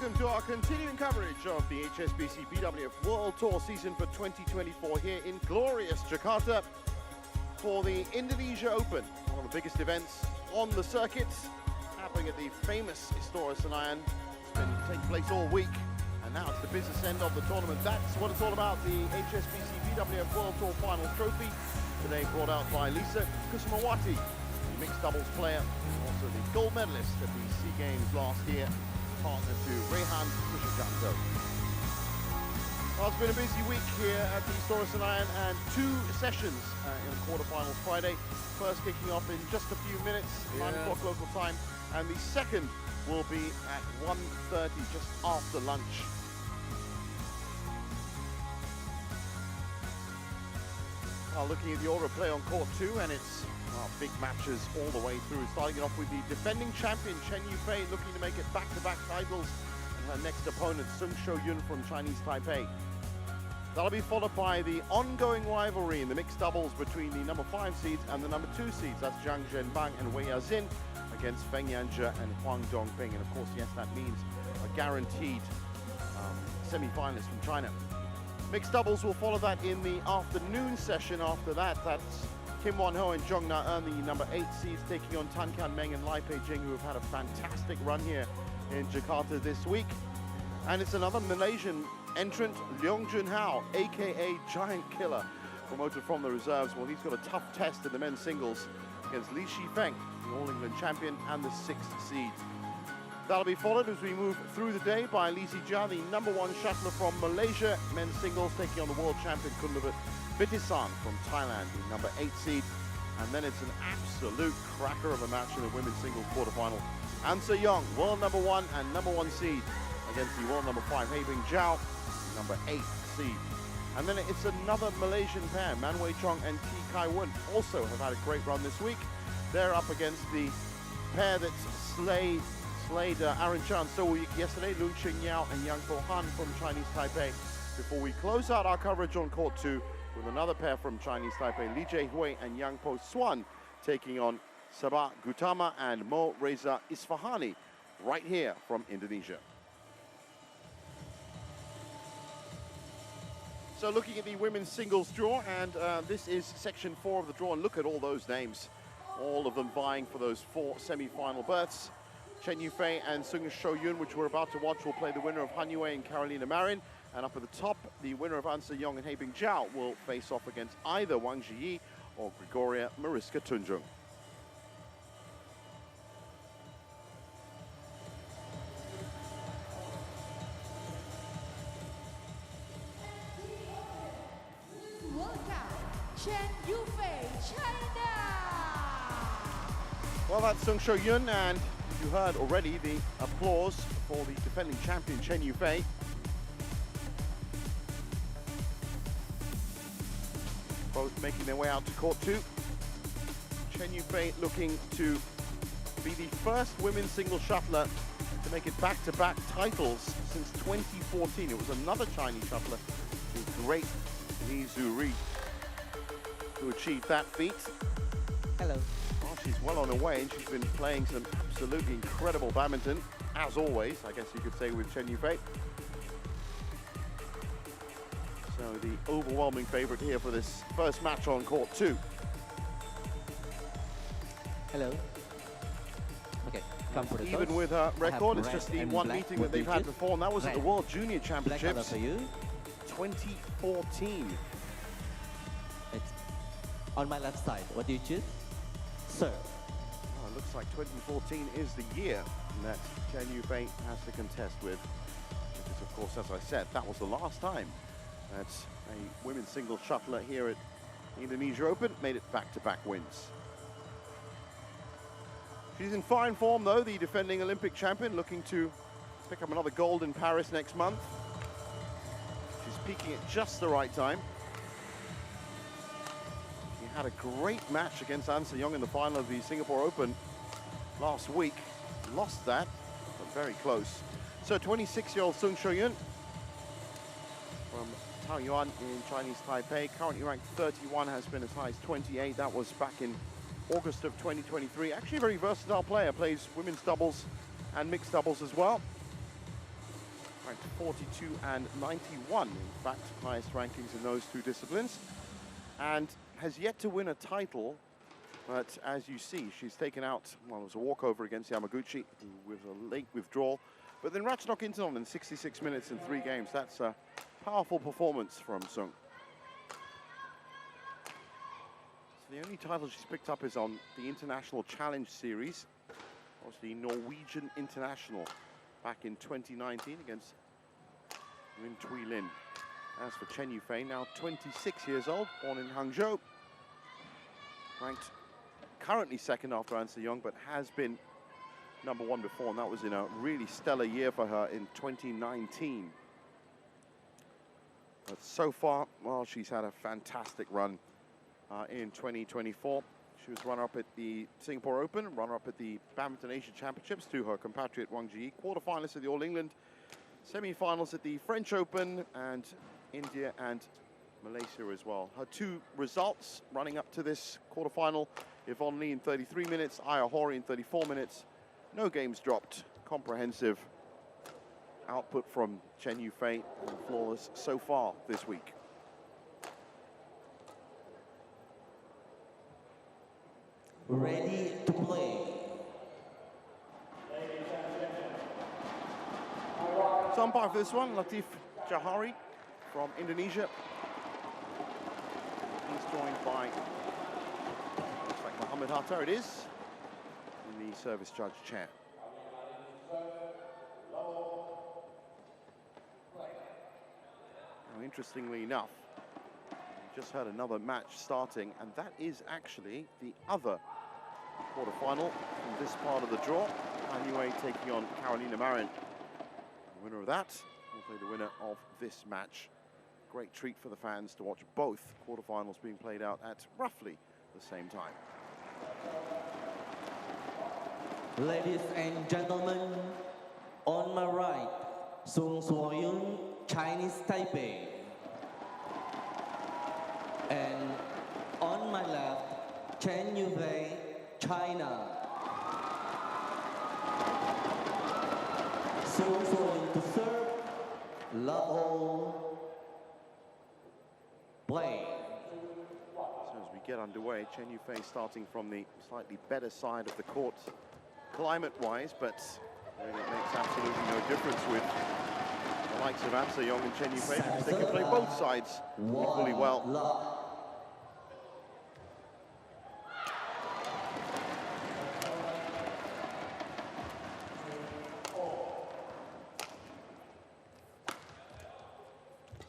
welcome to our continuing coverage of the HSBC BWF World Tour season for 2024 here in glorious Jakarta for the Indonesia Open, one of the biggest events on the circuit, happening at the famous Istora Senayan. It's been taking place all week, and now it's the business end of the tournament. That's what it's all about, the HSBC BWF World Tour Final Trophy, today brought out by Lisa Kusumawati, the mixed doubles player, also the gold medalist at the SEA Games last year, partner to Rehan Kushikanto. Well, it's been a busy week here at the Istora Senayan, and two sessions in the quarterfinals Friday. First kicking off in just a few minutes, 9 o'clock local time, and the second will be at 1:30, just after lunch. Looking at the order of play on court 2, and it's big matches all the way through. Starting it off with the defending champion Chen Yufei, looking to make it back-to-back titles, and her next opponent Shuo from Chinese Taipei. That'll be followed by the ongoing rivalry in the mixed doubles between the number 5 seeds and the number 2 seeds. That's Zhang Zhenbang and Wei Yazin against Feng Yanzhe and Huang Dongping. And of course, yes, that means a guaranteed semi-finalist from China. Mixed doubles will follow that in the afternoon session. After that, that's Kim Won-ho and Zhong Na-eun, the number 8 seeds, taking on Tan Kan Meng and Lai Pei-jing, who have had a fantastic run here in Jakarta this week. And it's another Malaysian entrant, Leong Junhao, aka Giant Killer, promoted from the reserves. Well, he's got a tough test in the men's singles against Li Shifeng, the All England champion and the 6th seed. That'll be followed as we move through the day by Lee Sijia, the number 1 shuttler from Malaysia, men's singles, taking on the world champion Kunlavat Bitisan from Thailand, the number 8 seed. And then it's an absolute cracker of a match in the women's singles quarterfinal. An Se-young, world number 1 and number 1 seed, against the world number 5 Hebing Zhao, number 8 seed. And then it's another Malaysian pair, Man Wei Chong and T Kai Wun, also have had a great run this week. They're up against the pair that slayed Aaron Chan so yesterday, Lun Ching Yao and Yang Po Han from Chinese Taipei. Before we close out our coverage on court 2 with another pair from Chinese Taipei, Li Jie-hui and Yang Po Swan, taking on Sabah Gautama and Mo Reza Isfahani, right here from Indonesia. So looking at the women's singles draw, and this is section 4 of the draw, and look at all those names, all of them vying for those 4 semi-final berths. Chen Yufei and Shuo, which we're about to watch, will play the winner of Han Yue and Carolina Marin. And up at the top, the winner of An Se-young and Hebing Zhao will face off against either Wang Zhiyi or Gregoria Mariska Tunjung. Welcome, Chen Yufei, China! Well, that's Shuo, and you heard already the applause for the defending champion Chen Yufei. Both making their way out to court 2. Chen Yufei looking to be the first women's single shuttler to make it back-to-back titles since 2014. It was another Chinese shuttler, the great Li Zuri, who achieved that feat. Hello. Well, she's well on her way, and she's been playing some absolutely incredible badminton, as always, I guess you could say, with Chen Yufei. So the overwhelming favorite here for this first match on court 2. Hello. Okay, come for the Even toss. with her record, it's red just the and one black meeting that they've had widget. before, and that was at the Red. World Junior Black color Championships for you. 2014. It's on my left side. What do you choose? Sir. Oh, it looks like 2014 is the year that Chen Yufei has to contest with. Because, of course, as I said, that was the last time that a women's singles shuttler here at the Indonesia Open made it back-to-back wins. She's in fine form, though, the defending Olympic champion, looking to pick up another gold in Paris next month. She's peaking at just the right time. She had a great match against An Se-young in the final of the Singapore Open last week. Lost that, but very close. So 26-year-old Shuo from Taoyuan in Chinese Taipei, currently ranked 31, has been as high as 28. That was back in August of 2023. Actually a very versatile player, plays women's doubles and mixed doubles as well. ranked 42 and 91, in fact, highest rankings in those two disciplines, and has yet to win a title. But as you see, she's taken out, well, it was a walkover against Yamaguchi with a late withdrawal. But then Ratchnok Intanon in 66 minutes in 3 games. That's a powerful performance from Sung. So the only title she's picked up is on the International Challenge Series. That was the Norwegian International back in 2019 against Nguyen Thuy Linh. As for Chen Yufei, now 26 years old, born in Hangzhou. Ranked currently second after An Se-young, but has been #1 before, and that was in a really stellar year for her in 2019. But so far, well, she's had a fantastic run in 2024. She was runner-up at the Singapore Open, runner-up at the Badminton Asia Championships to her compatriot Wang Ji, quarterfinalist at the All England, semi-finals at the French Open, and India and Malaysia as well. Her 2 results running up to this quarterfinal: Yvonne Lee in 33 minutes, Aya Hori in 34 minutes. No games dropped. Comprehensive output from Chen Yufei, and flawless so far this week. Ready to play. So umpire for this one, Latif Jahari from Indonesia. He's joined by, looks like Mohammed Hatta it is, in the service judge chair. Now, interestingly enough, we just heard another match starting, and that is actually the other quarterfinal from this part of the draw. Han Yue taking on Carolina Marin. The winner of that will play the winner of this match. Great treat for the fans to watch both quarterfinals being played out at roughly the same time. Ladies and gentlemen, on my right, Sung Shuo, Chinese Taipei. And on my left, Chen Yufei, China. Sung Shuo to serve, love all, play. So as we get underway, Chen Yufei starting from the slightly better side of the court, climate-wise, but really it makes absolutely no difference with the likes of An Se-young and Chen Yufei, because they can play both sides equally well.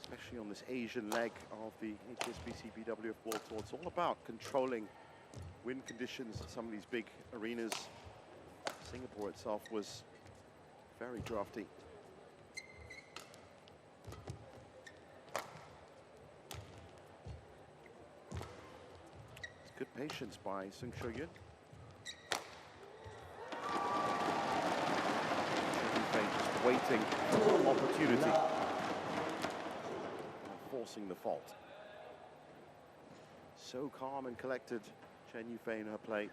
Especially on this Asian leg of the HSBC BWF World Tour. It's all about controlling wind conditions at some of these big arenas. Singapore itself was very drafty. It's good patience by Sung Shuo-yun. Just waiting for an opportunity. Forcing the fault. So calm and collected, Chen Yufei in her play.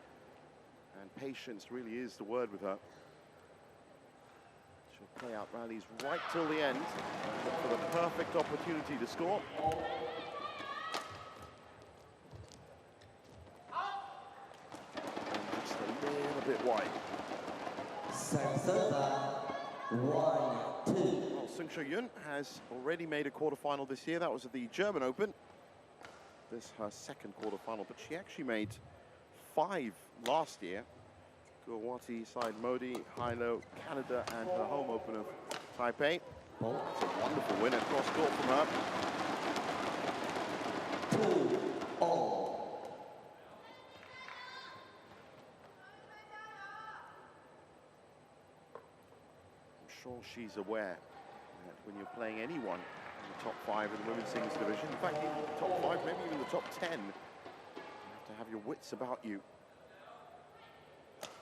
And patience really is the word with her. She'll play out rallies right till the end, look for the perfect opportunity to score. And just a little bit wide. One, two. Well, Sung Shuo-yun has already made a quarterfinal this year. That was at the German Open. This is her second quarterfinal, but she actually made 5 last year. Guwahati, Side Modi, Hilo, Canada, and her home open of Taipei. That's a wonderful win across court from her. 2-0. I'm sure she's aware that when you're playing anyone in the top 5 in the women's singles division, in fact, even the top 5, maybe even the top 10, you have to have your wits about you.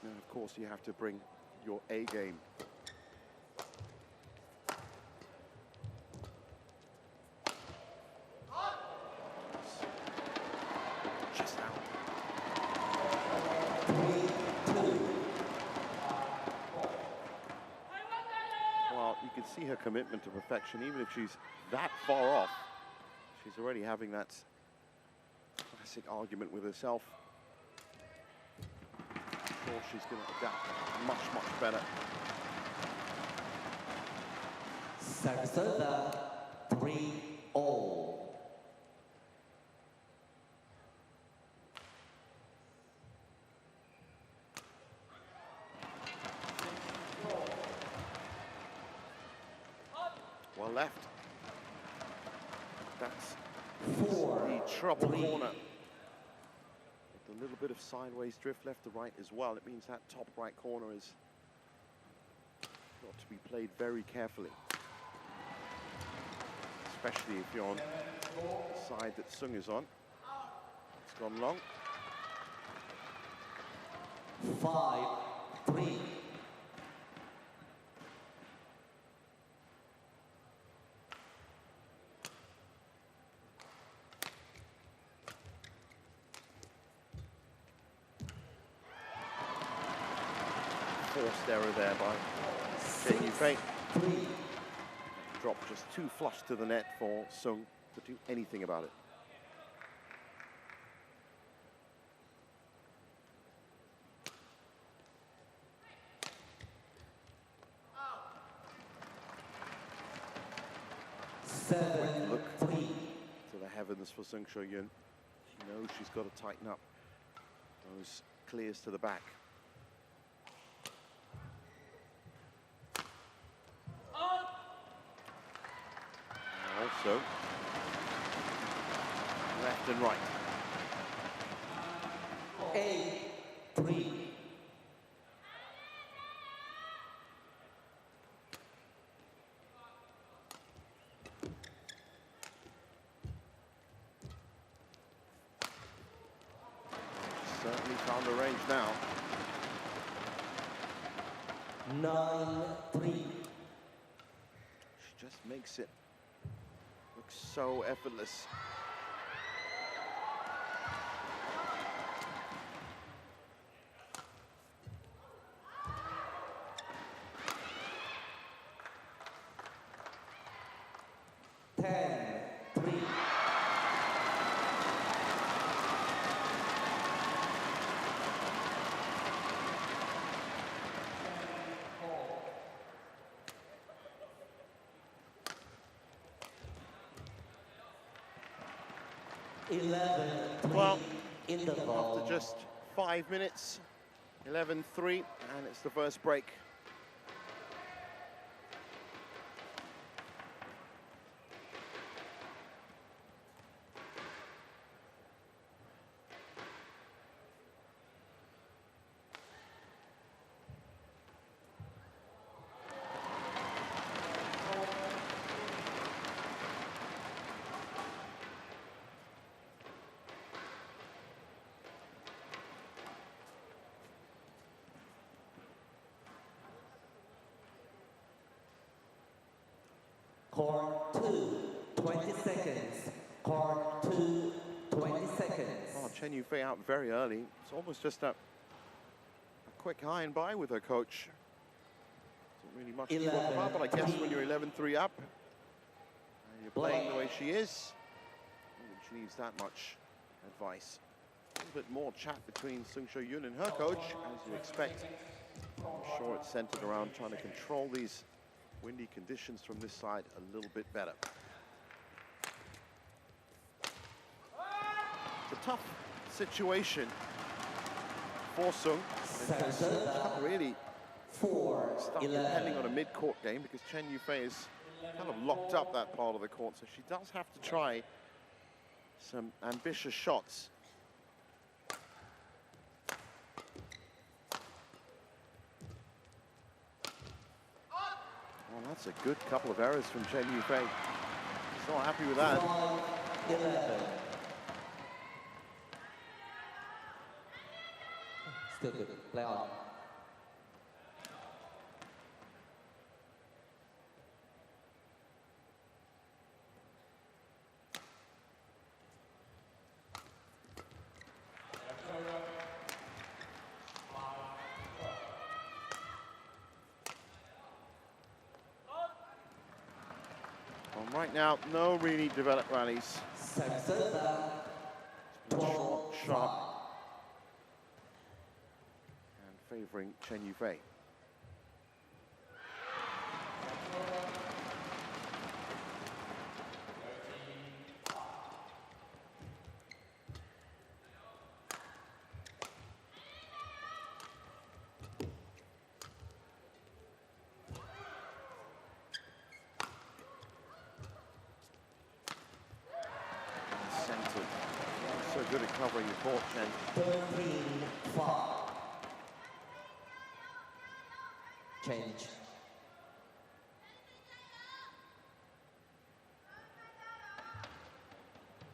And of course, you have to bring your A game. Just out. 3-2. Well, you can see her commitment to perfection. Even if she's that far off, she's already having that classic argument with herself. I'm sure she's going to adapt much, much better. Service 3-all. Well left. That's the trouble corner. With a little bit of sideways drift left to right as well. It means that top right corner is got to be played very carefully. Especially if you're on the side that Sung is on. It's gone long. 5-3. Forced error there by Chen Yufei. Drop just too flush to the net for Sung to do anything about it. Look to the heavens for Sung Sho Yun. She knows she's got to tighten up those clears to the back. Also, left and right. 8-3. Certainly found a range now. 9-3. She just makes it look so effortless. Well, after just 5 minutes, 11-3, and it's the first break. Court 2, 20 seconds. Court 2, 20 seconds. Oh, Chen Yufei out very early. It's almost just a quick high and by with her coach. Isn't really much to talk about, but I guess when you're 11-3 up, and you're playing the way she is, I think she needs that much advice. A little bit more chat between Sung Sho Yun and her coach, as you expect. I'm sure it's centered around trying to control these windy conditions from this side a little bit better. It's a tough situation for Sung. She can't really start depending on a mid-court game because Chen Yufei has kind of locked up that part of the court, so she does have to try some ambitious shots. Well, that's a good couple of errors from Chen Yufei. So happy with that. 11. Still good. Play on. Right now, no really developed rallies. Short, sharp, and favouring Chen Yufei. So good at covering the court, Chen. 13-5. Change.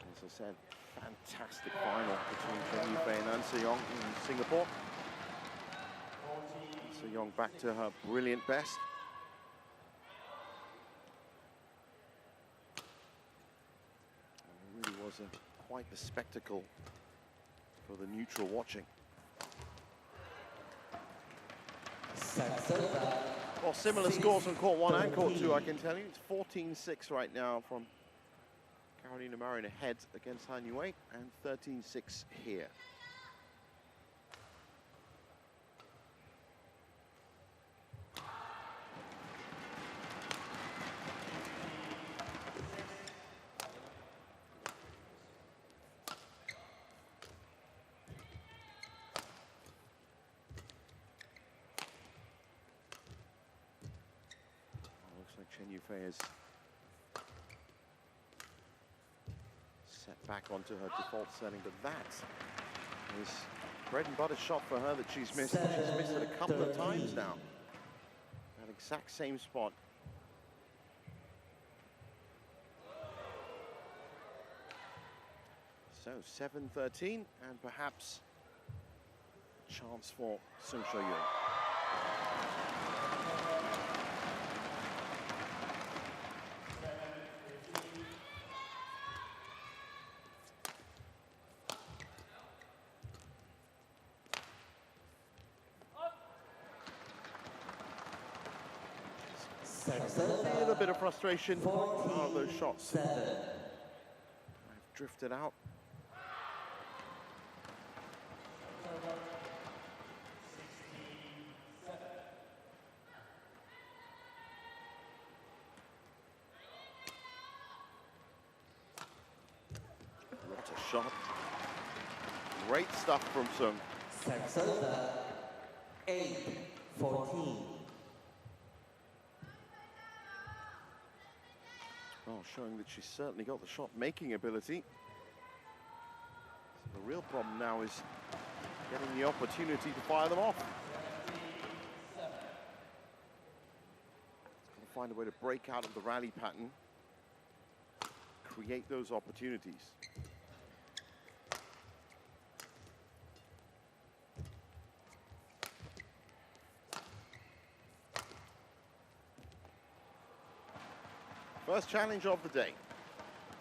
As I said, fantastic final between Chen Yufei and An Se-yong in Singapore. Se-yong back to her brilliant best. And it really was quite the spectacle for the neutral watching. Well, similar scores on court 1 and court 2, I can tell you. It's 14-6 right now from Carolina Marin ahead against Han Yue, and 13-6 here. Chen Yufei has set back onto her default setting, but that is bread and butter shot for her that she's missed. She's missed it a couple of times now. That exact same spot. So 7-13, and perhaps a chance for Sung Sho Yun. A little bit of frustration. Oh, those shots have drifted out. What a shot. Great stuff from Sung. 8-14. Well, showing that she's certainly got the shot-making ability. So the real problem now is getting the opportunity to fire them off. Got to find a way to break out of the rally pattern, create those opportunities. First challenge of the day.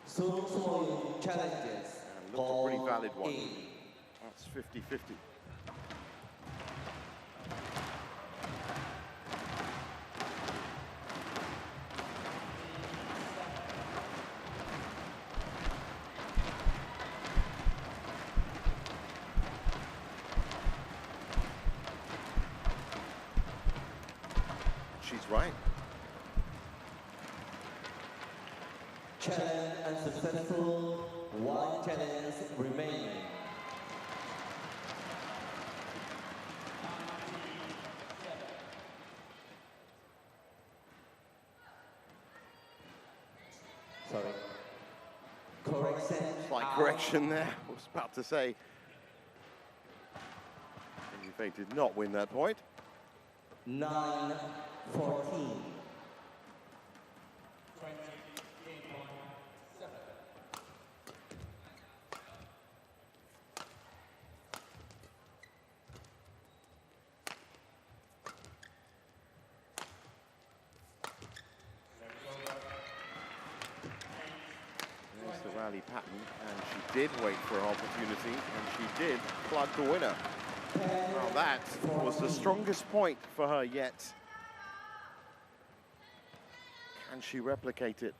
Sudirman challenges. And looked a pretty valid one. That's 50-50. She's right. Challenge unsuccessful. One challenge remaining. Sorry. Correction. Slight correction there. I was about to say. Yufei did not win that point. 9-14. There's the rally pattern, and she did wait for her opportunity, and she did plug the winner. Now that was the strongest point for her yet. Can she replicate it?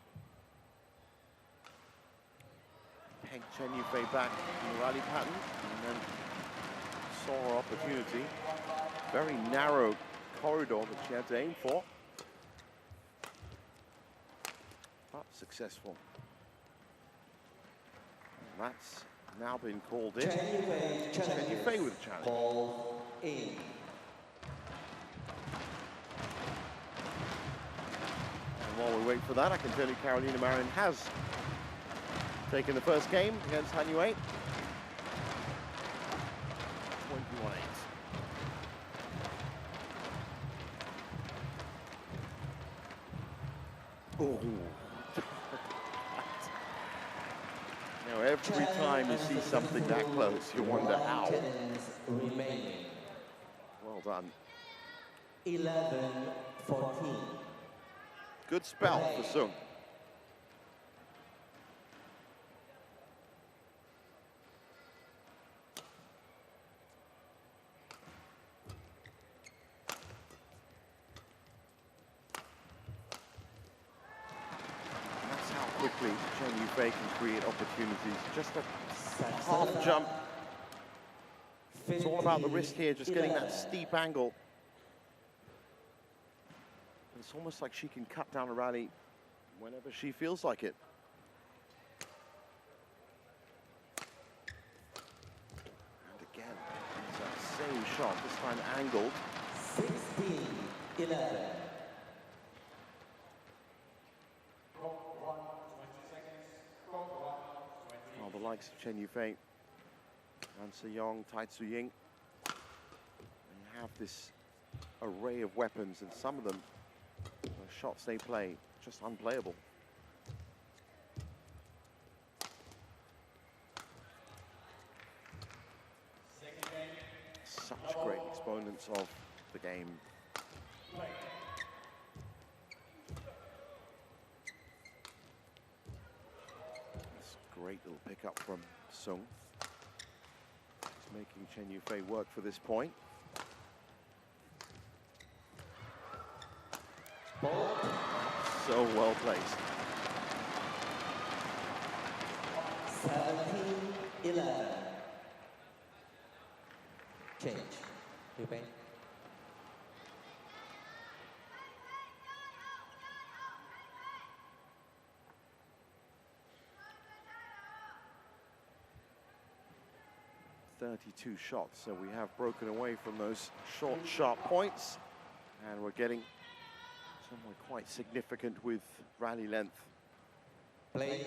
pegged Chen Yufei back in the rally pattern and then saw her opportunity. Very narrow corridor that she had to aim for. But successful. And that's now been called in. Chen Yufei with a challenge. Ball in. And while we wait for that, I can tell you Carolina Marin has taken the first game against Han Yue. 21-8. Oh. Now, every time you see something that close, you wonder how. Remaining. Well done. 11-14. Good spell for Sung. That's how quickly Chen Yufei can create opportunities. Just a half jump. It's all about the wrist here, just getting that steep angle. It's almost like she can cut down a rally whenever she feels like it. And again, it's that same shot, this time angled. 16-11. Oh, the likes of Chen Yufei, Ran Se-yong, Tai Tzu-ying. They have this array of weapons, and some of them, the shots they play, just unplayable. Such great exponents of the game. This great little pickup from Sung. Just making Chen Yufei work for this point. Ball. So well placed. 17-11. Change. Yufei. .32 shots, so we have broken away from those short, sharp points, and we're getting somewhere quite significant with rally length. Play.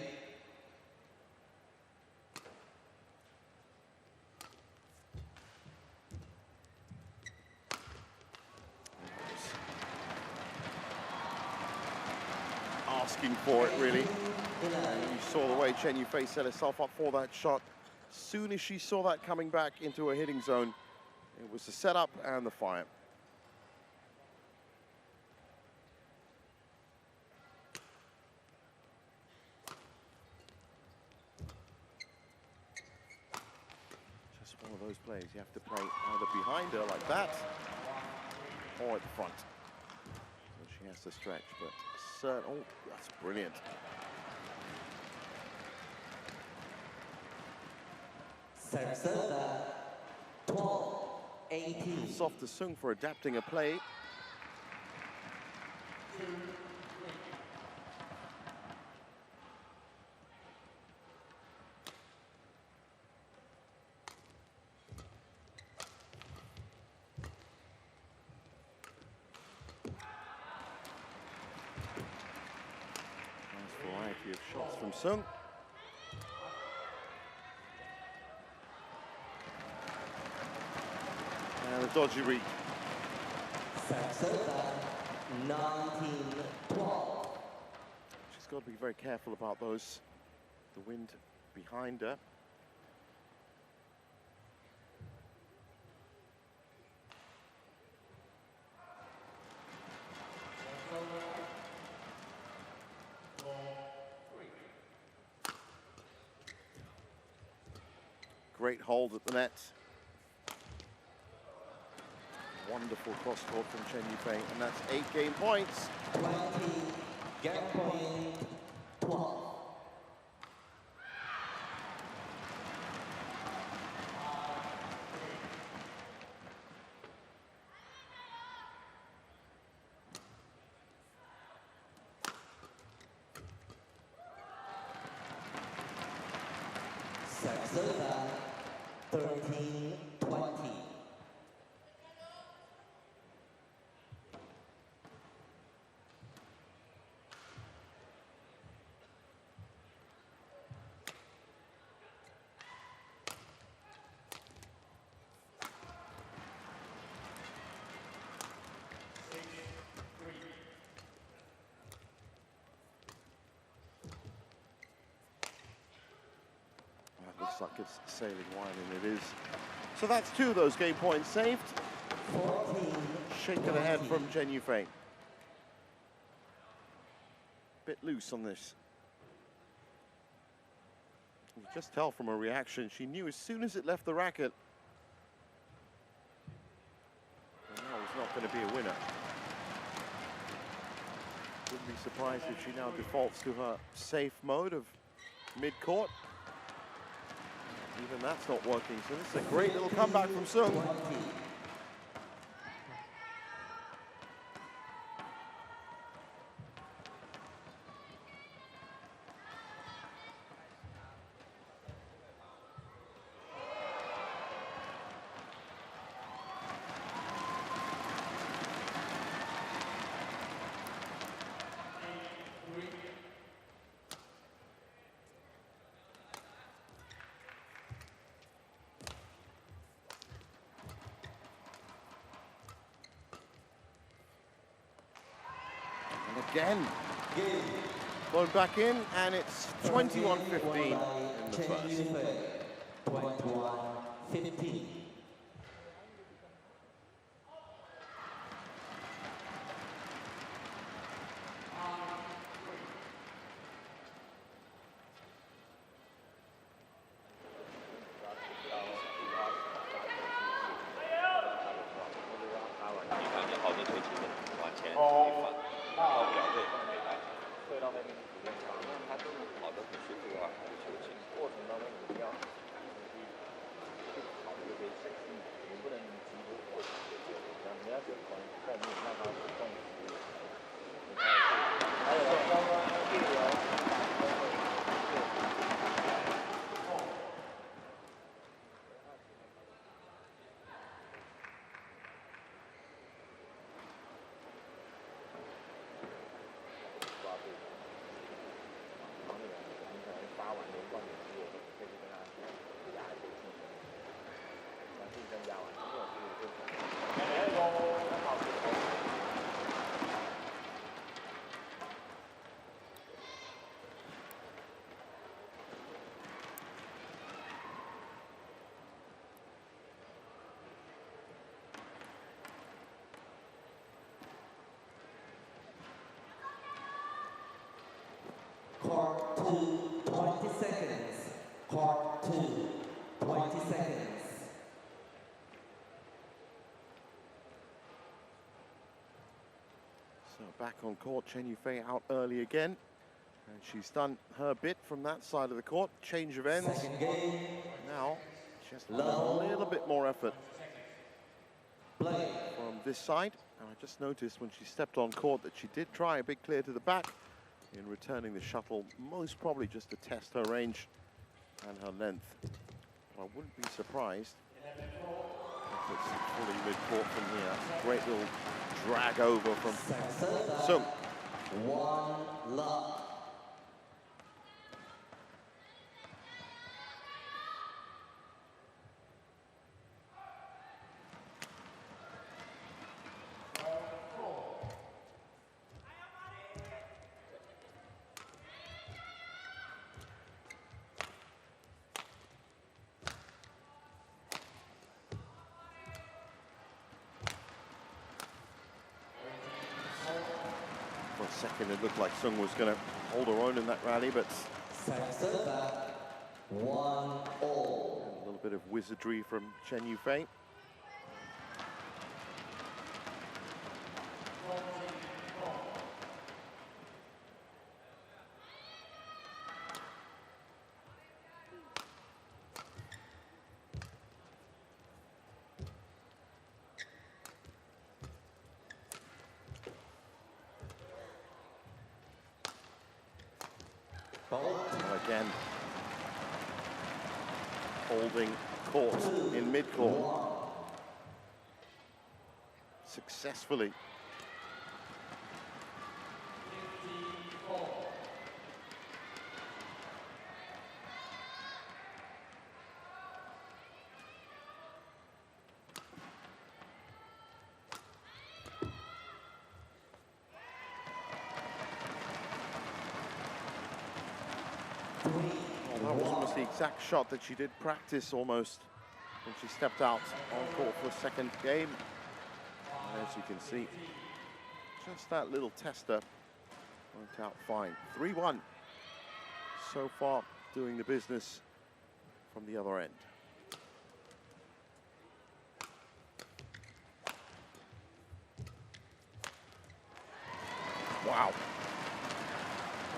Asking for it, really. You saw the way Chen Yufei set herself up for that shot. As soon as she saw that coming back into her hitting zone, it was the setup and the fire. Just one of those plays. You have to play either behind her like that or at the front. So she has to stretch, but oh, that's brilliant. Serve 12-18. Soft to Sung for adapting a play. Nice variety of shots from Sung. And a dodgy read. Serve 19-12. She's got to be very careful about those. The wind behind her. Great hold at the net. Wonderful cross court from Chen Yufei, and that's 8 game points. 20, game point, 12. server, 13-20. Looks like it's sailing wide, and it is. So that's 2 of those game points saved. 14, Shake it ahead from Chen Yufei. Bit loose on this. You can just tell from her reaction, she knew as soon as it left the racket, that was not going to be a winner. Wouldn't be surprised if she now defaults to her safe mode of mid-court. Even that's not working, so this is a great little comeback from Sung. Again, going back in, and it's 21-15 in the first. 21-15. Court 2, 20 seconds. Court 2, 20 seconds. So back on court, Chen Yufei out early again. And she's done her bit from that side of the court. Change of ends. Second game. Now, just a little bit more effort Play. from this side. And I just noticed when she stepped on court that she did try a big clear to the back in returning the shuttle, most probably just to test her range and her length. I wouldn't be surprised if it's fully mid-court from here. Great little drag over from Sung. 1 love. For a second, it looked like Sung was going to hold her own in that rally, but Server 1-all. a little bit of wizardry from Chen Yufei. Well, again, holding court in mid-court. Successfully. That was almost the exact shot that she did practice almost when she stepped out on court for a second game. And as you can see, just that little tester worked out fine. 3-1 so far, doing the business from the other end. Wow.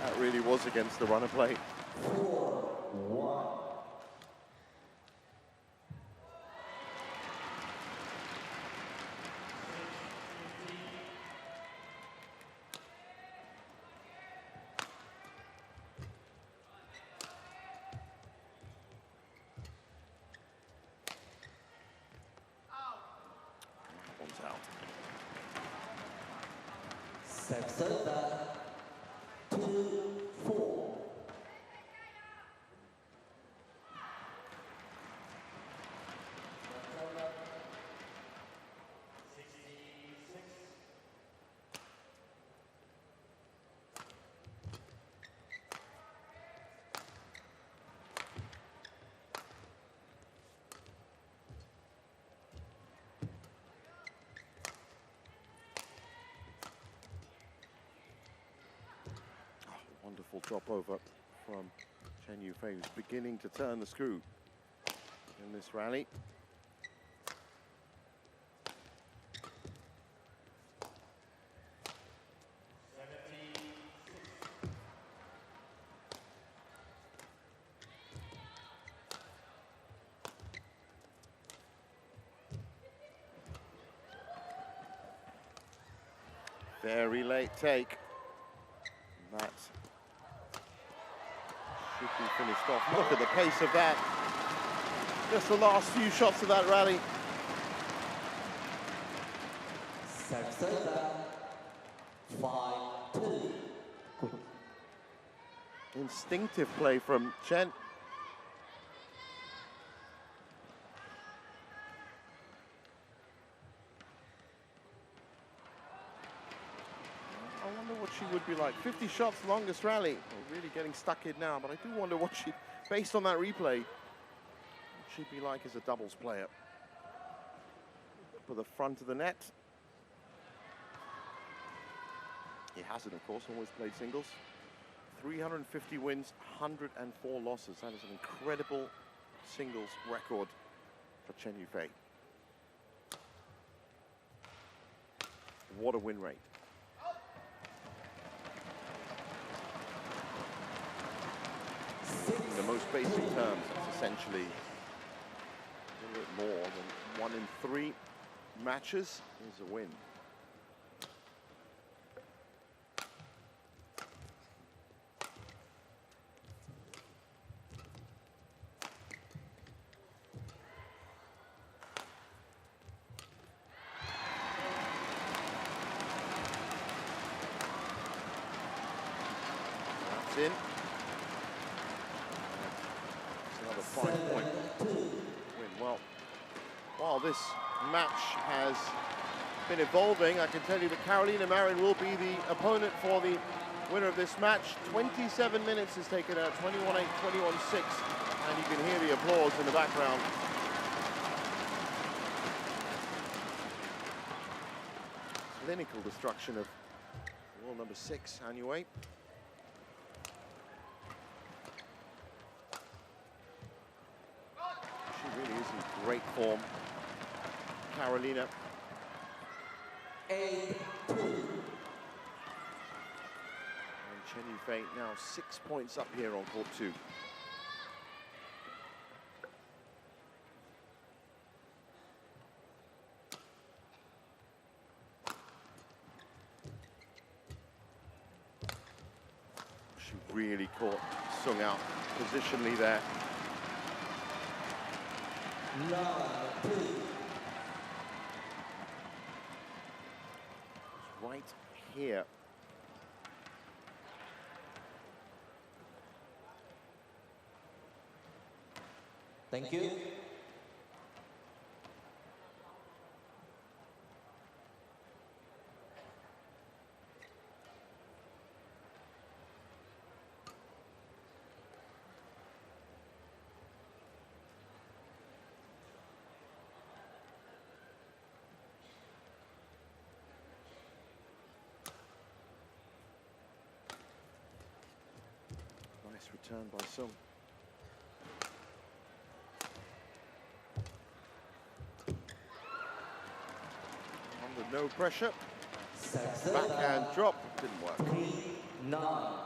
That really was against the runner play. 4-1. One's out. Serve 2-4. Wonderful drop over from Chen Yufei, who's beginning to turn the screw in this rally. Very late take. That should be finished off. Look at the pace of that. Just the last few shots of that rally. Serve 5-2. Instinctive play from Chen. I wonder what she would be like. 50 shots, longest rally. We're really getting stuck in now, but I do wonder what she, based on that replay, what she'd be like as a doubles player. For the front of the net. He hasn't, of course, always played singles. 350 wins, 104 losses. That is an incredible singles record for Chen Yufei. What a win rate. In the most basic terms, it's essentially a little bit more than 1 in 3 matches is a win. That's in. Another 5-point win. Well, while this match has been evolving, I can tell you that Carolina Marin will be the opponent for the winner of this match. 27 minutes has taken out, 21-8, 21-6, and you can hear the applause in the background. Clinical destruction of world number 6, Anue. She really is in great form, Carolina. 8-2. And Chen Yufei now 6 points up here on court 2. She really caught Sung out positionally there. Right here. Thank you. Nice return by Sung. Under no pressure. Backhand drop, didn't work. 3-9.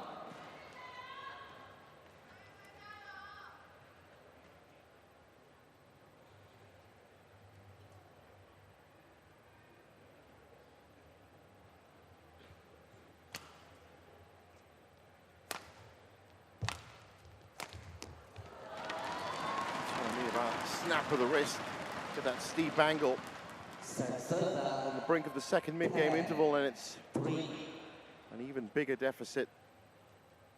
Snap of the wrist to that steep angle on the brink of the second mid-game interval, and it's an even bigger deficit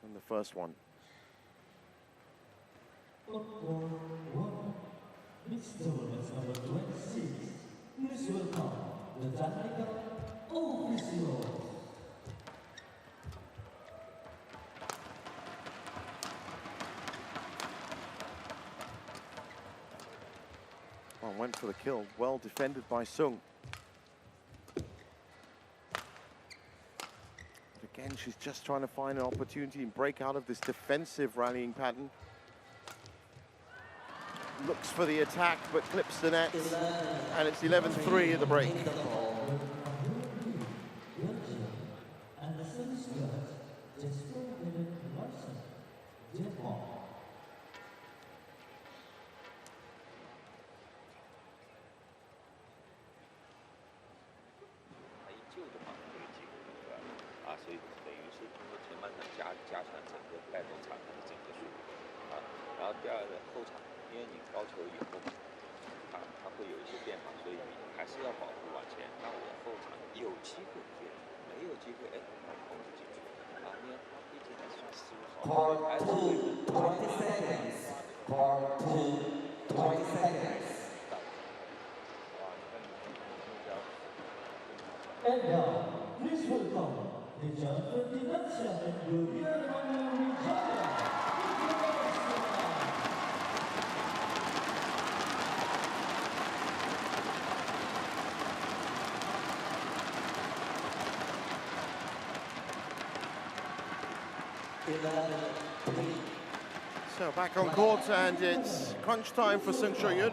than the first one. Well, went for the kill, well defended by Sung. But again, she's just trying to find an opportunity and break out of this defensive rallying pattern. Looks for the attack, but clips the net, and it's 11-3 at the break. Part 2, 20 seconds. Part 2, 20 seconds. And now, please welcome the champion Indonesia and Indonesia. So back on court, and it's crunch time for Sung Sho-yun.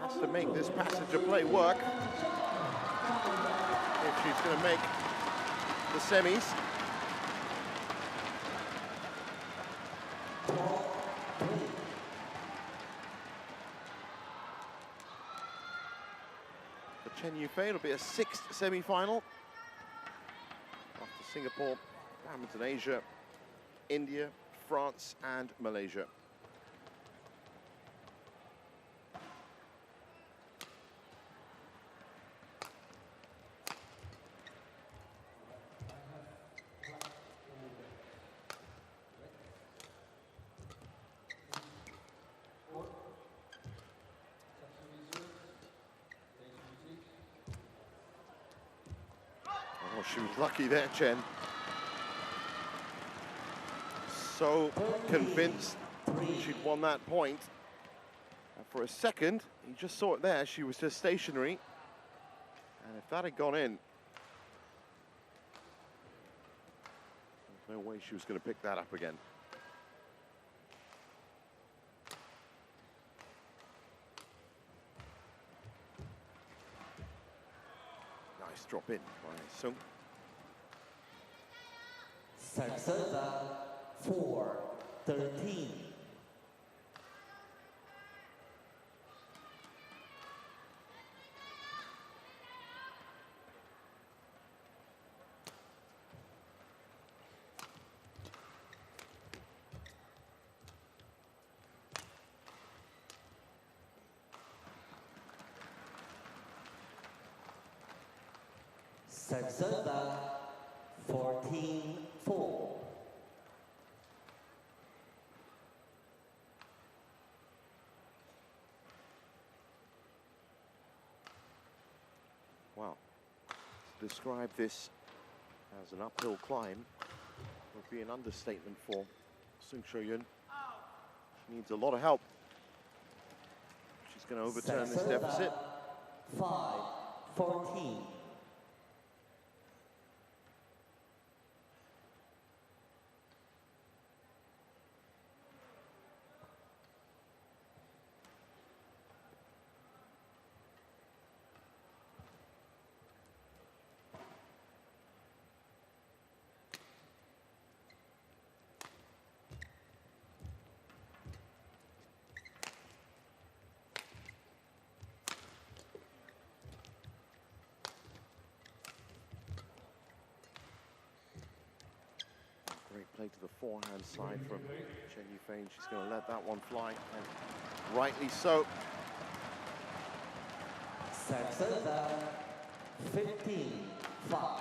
Has to make this passage of play work if she's going to make the semis. For Chen Yufei, it'll be a 6th semi-final after Singapore, Badminton Asia, India, France and Malaysia. Oh, she was lucky there, Chen. So convinced she'd won that point. And for a second, you just saw it there, she was just stationary. And if that had gone in, there's no way she was going to pick that up again. Nice drop in by Sung. 4-13. Serve 14-4. Wow. To describe this as an uphill climb would be an understatement for Sung Sho-yun. She needs a lot of help. She's going to overturn this deficit. 5-14. Great play to the forehand side from Chen Yufei. She's going to let that one fly, and rightly so. Serve 15-5.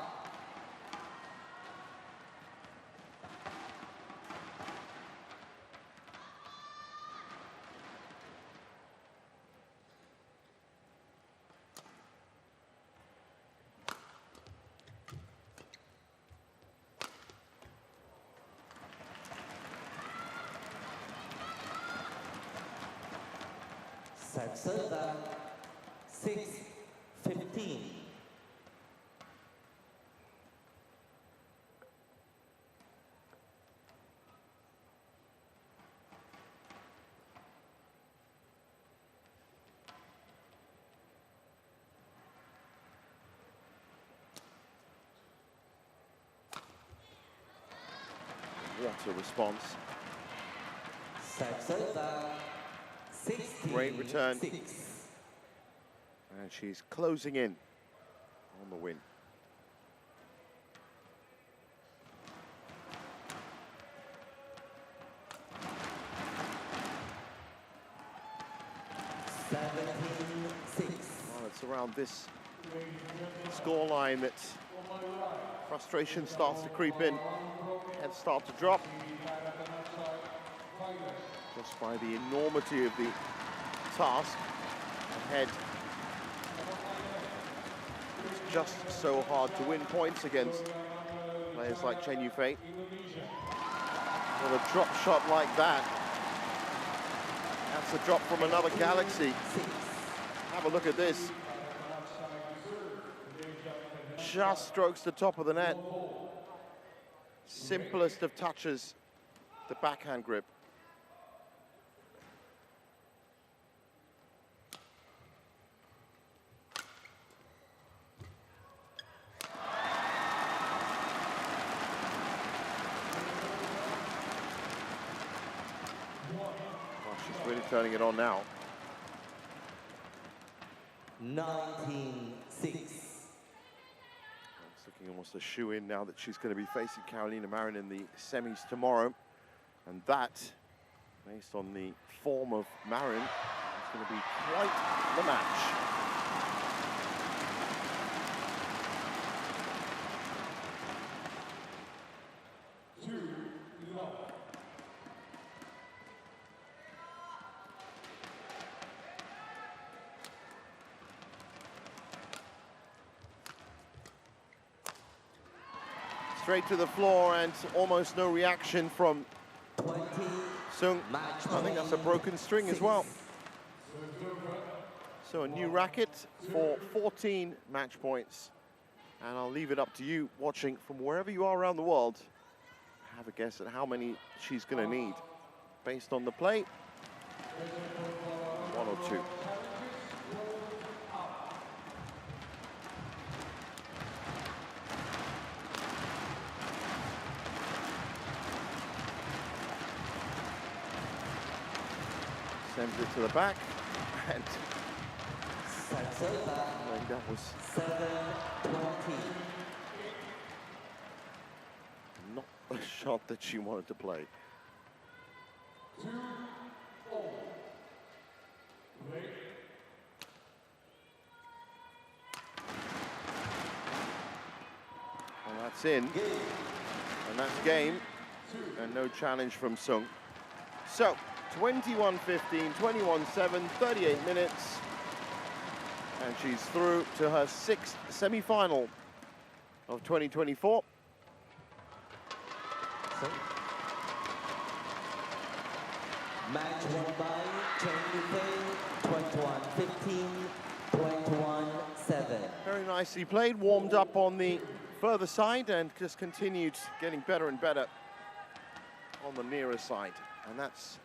Serve 6-15. What a response. Serve 16-6. Great return. And she's closing in on the win. Well, it's around this scoreline that frustration starts to creep in. Heads start to drop. Just by the enormity of the task ahead. It's just so hard to win points against players like Chen Yufei. With a drop shot like that, that's a drop from another galaxy. Have a look at this. Just strokes the top of the net. Simplest of touches, the backhand grip. Turning it on now. 19-6. It's looking almost a shoe-in now that she's going to be facing Carolina Marin in the semis tomorrow. And that, based on the form of Marin, is going to be quite the match. Straight to the floor and almost no reaction from Sung. I think that's a broken string as well. So a new racket for 14 match points. And I'll leave it up to you watching from wherever you are around the world. Have a guess at how many she's going to need. Based on the play, 1 or 2. Sends it to the back, and that was 7-20. not the shot that she wanted to play. That's in. And that's game. And no challenge from Sung. So, 21-15, 21-7, 38 minutes. And she's through to her 6th semi-final of 2024. So, match won by Chen Yufei, 21-15, 21-7. Very nicely played, warmed up on the further side and just continued getting better and better on the nearer side. And that's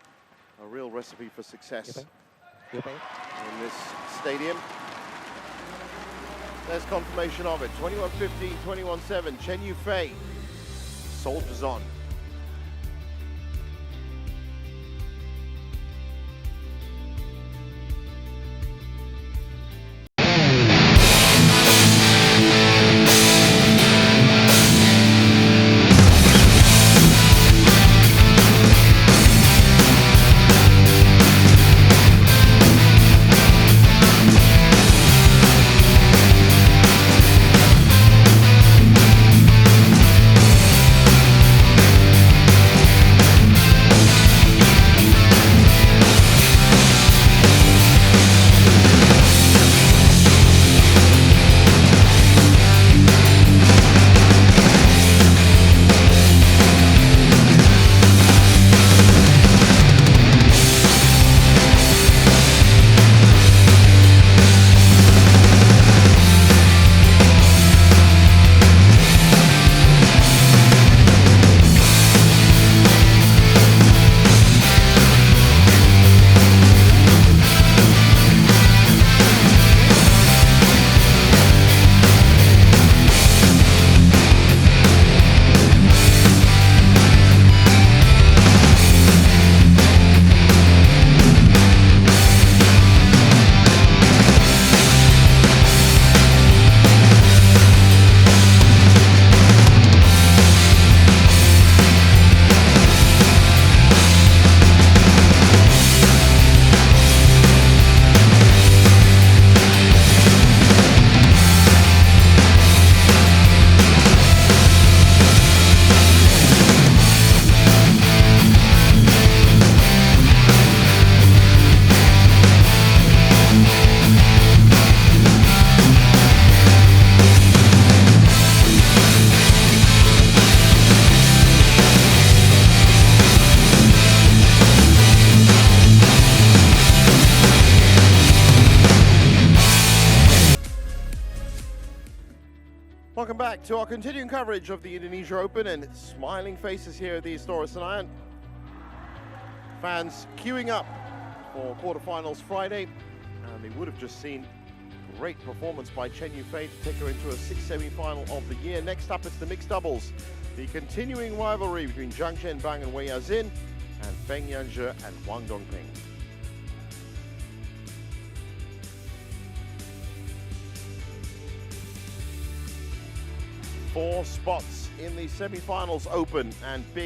a real recipe for success in this stadium. There's confirmation of it. 21-15, 21-7. Chen Yufei soldiers on. Welcome back to our continuing coverage of the Indonesia Open, and smiling faces here at the Istora Senayan. Fans queuing up for quarterfinals Friday, and they would have just seen great performance by Chen Yufei to take her into a 6th semi-final of the year. Next up, it's the mixed doubles. The continuing rivalry between Zhang Zhenbang and Wei Yazin, and Feng Yanzhe and Huang Dongping. 4 spots in the semi-finals open, and big